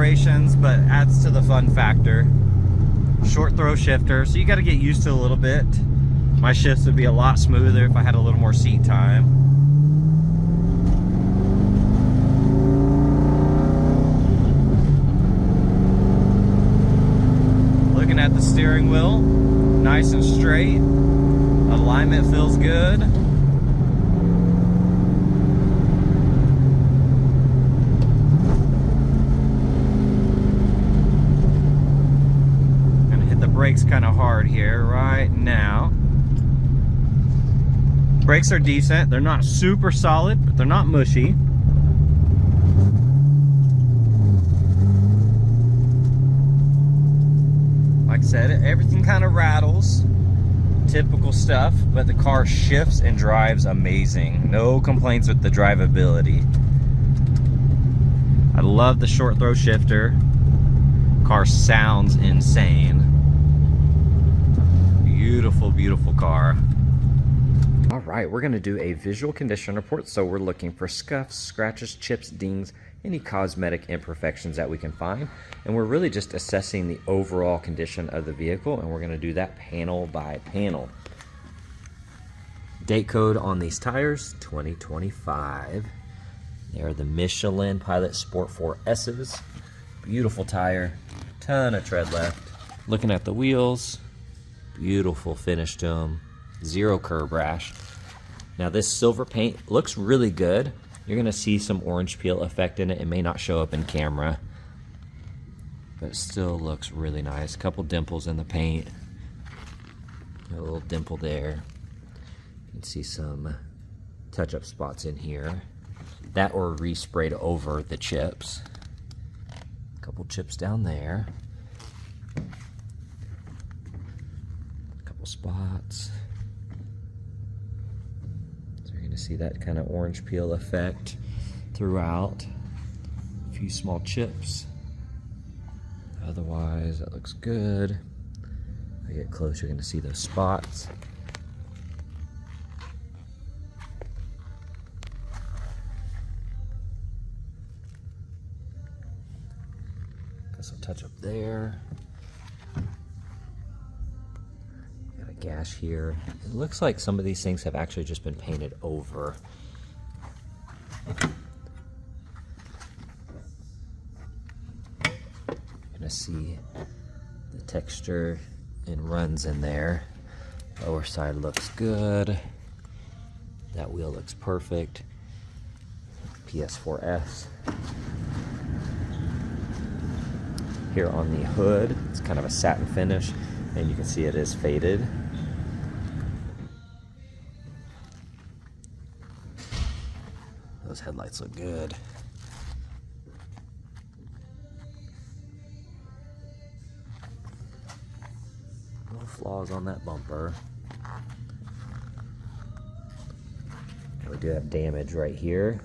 vibrations, but adds to the fun factor. Short throw shifter, so you got to get used to it a little bit. My shifts would be a lot smoother if I had a little more seat time. Looking at the steering wheel, nice and straight. Alignment feels good. Gonna hit the brakes kind of hard here right now. Brakes are decent. They're not super solid, but they're not mushy. Like I said, everything kind of rattles. Typical stuff, but the car shifts and drives amazing. No complaints with the drivability. I love the short throw shifter. Car sounds insane. Beautiful, beautiful car. All right, we're gonna do a visual condition report. So we're looking for scuffs, scratches, chips, dings, any cosmetic imperfections that we can find. And we're really just assessing the overall condition of the vehicle, and we're gonna do that panel by panel. Date code on these tires, 2025. They're the Michelin Pilot Sport 4S's. Beautiful tire, ton of tread left. Looking at the wheels, beautiful finish to them. Zero curb rash. Now this silver paint looks really good. You're gonna see some orange peel effect in it. It may not show up in camera, but it still looks really nice. Couple dimples in the paint. A little dimple there. You can see some touch-up spots in here. That or resprayed over the chips. Couple chips down there. Couple spots. To see that kind of orange peel effect throughout. A few small chips. Otherwise, that looks good. If I get close, you're going to see those spots. Got some touch up there. Gash here. It looks like some of these things have actually just been painted over. You're gonna see the texture and runs in there. Lower side looks good. That wheel looks perfect. PS4S. Here on the hood, it's kind of a satin finish, and you can see it is faded. Those headlights look good. No flaws on that bumper. And we do have damage right here.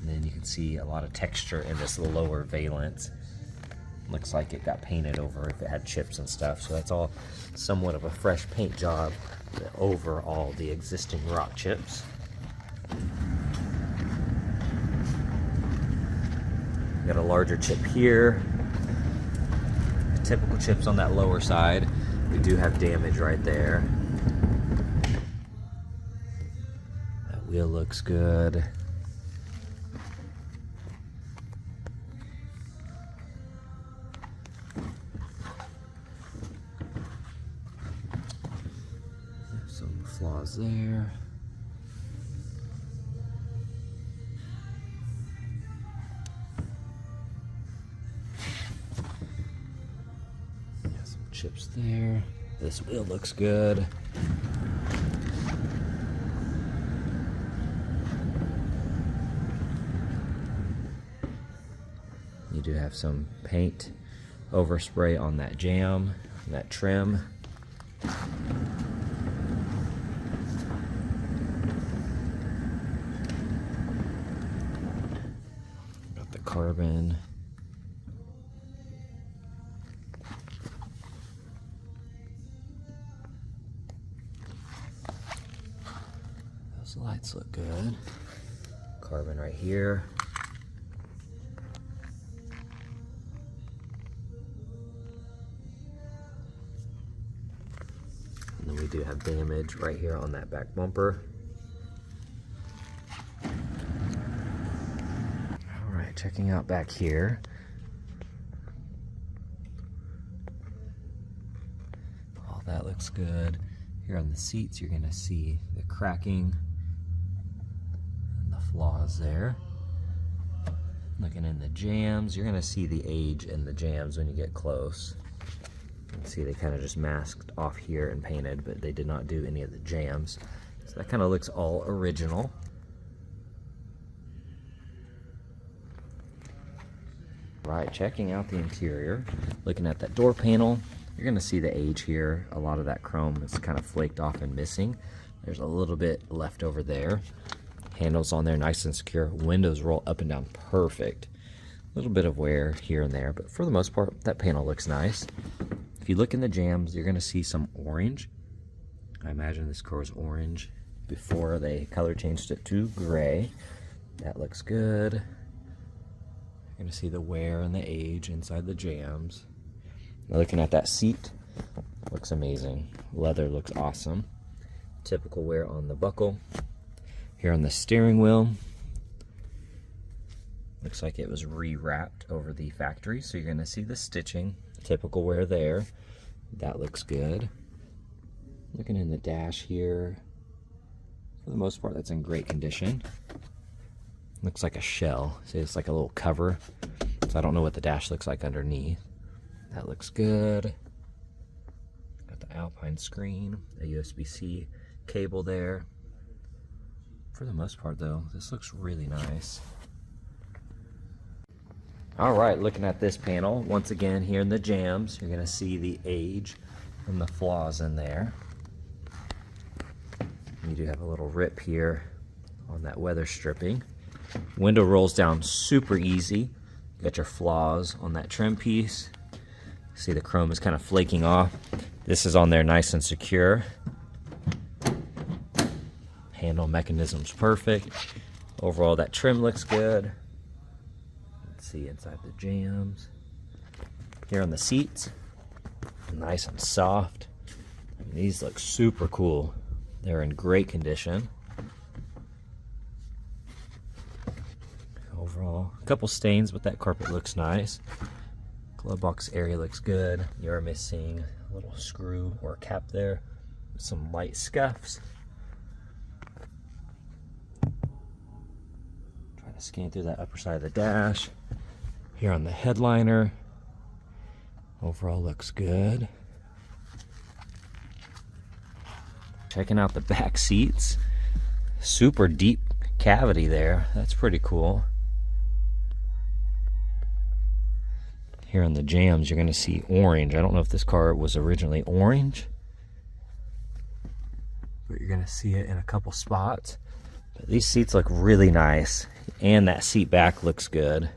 And then you can see a lot of texture in this lower valence. Looks like it got painted over if it had chips and stuff. So that's all somewhat of a fresh paint job over all the existing rock chips. Got a larger chip here. Typical chips on that lower side. We do have damage right there. That wheel looks good. Some flaws there. Got some chips there. This wheel looks good. You do have some paint overspray on that jam, that trim. Got the carbon. Those lights look good. Carbon right here. And then we do have damage right here on that back bumper. All right, checking out back here. All that looks good. Here on the seats, you're gonna see the cracking and the flaws there. Looking in the jams, you're gonna see the age in the jams when you get close. You can see they kind of just masked off here and painted, but they did not do any of the jams. So that kind of looks all original. Right, checking out the interior, looking at that door panel, you're gonna see the age here. A lot of that chrome is kind of flaked off and missing. There's a little bit left over there. Handles on there nice and secure. Windows roll up and down perfect. A little bit of wear here and there, but for the most part, that panel looks nice. If you look in the jams, you're gonna see some orange. I imagine this car was orange before they color changed it to gray. That looks good. You're gonna see the wear and the age inside the jams. Now looking at that seat, looks amazing. Leather looks awesome. Typical wear on the buckle. Here on the steering wheel, looks like it was re-wrapped over the factory, so you're gonna see the stitching. Typical wear there. That looks good. Looking in the dash here, for the most part, that's in great condition. Looks like a shell. See, it's like a little cover, so I don't know what the dash looks like underneath. That looks good. Got the Alpine screen, a USB-C cable there. For the most part though, this looks really nice. All right, looking at this panel, once again here in the jams, you're gonna see the age and the flaws in there. You do have a little rip here on that weather stripping. Window rolls down super easy. You got your flaws on that trim piece. See the chrome is kind of flaking off. This is on there nice and secure. Handle mechanism's perfect. Overall, that trim looks good. Let's see inside the jams. Here on the seats, nice and soft. And these look super cool. They're in great condition. Overall, a couple stains, but that carpet looks nice. Glove box area looks good. You're missing a little screw or cap there with some light scuffs. Trying to scan through that upper side of the dash. Here on the headliner, overall looks good. Checking out the back seats. Super deep cavity there. That's pretty cool. Here on the jams, you're going to see orange. I don't know if this car was originally orange, but you're going to see it in a couple spots. But these seats look really nice, and that seat back looks good.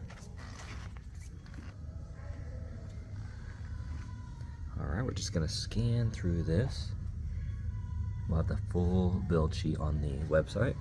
Alright, we're just going to scan through this. We'll have the full build sheet on the website.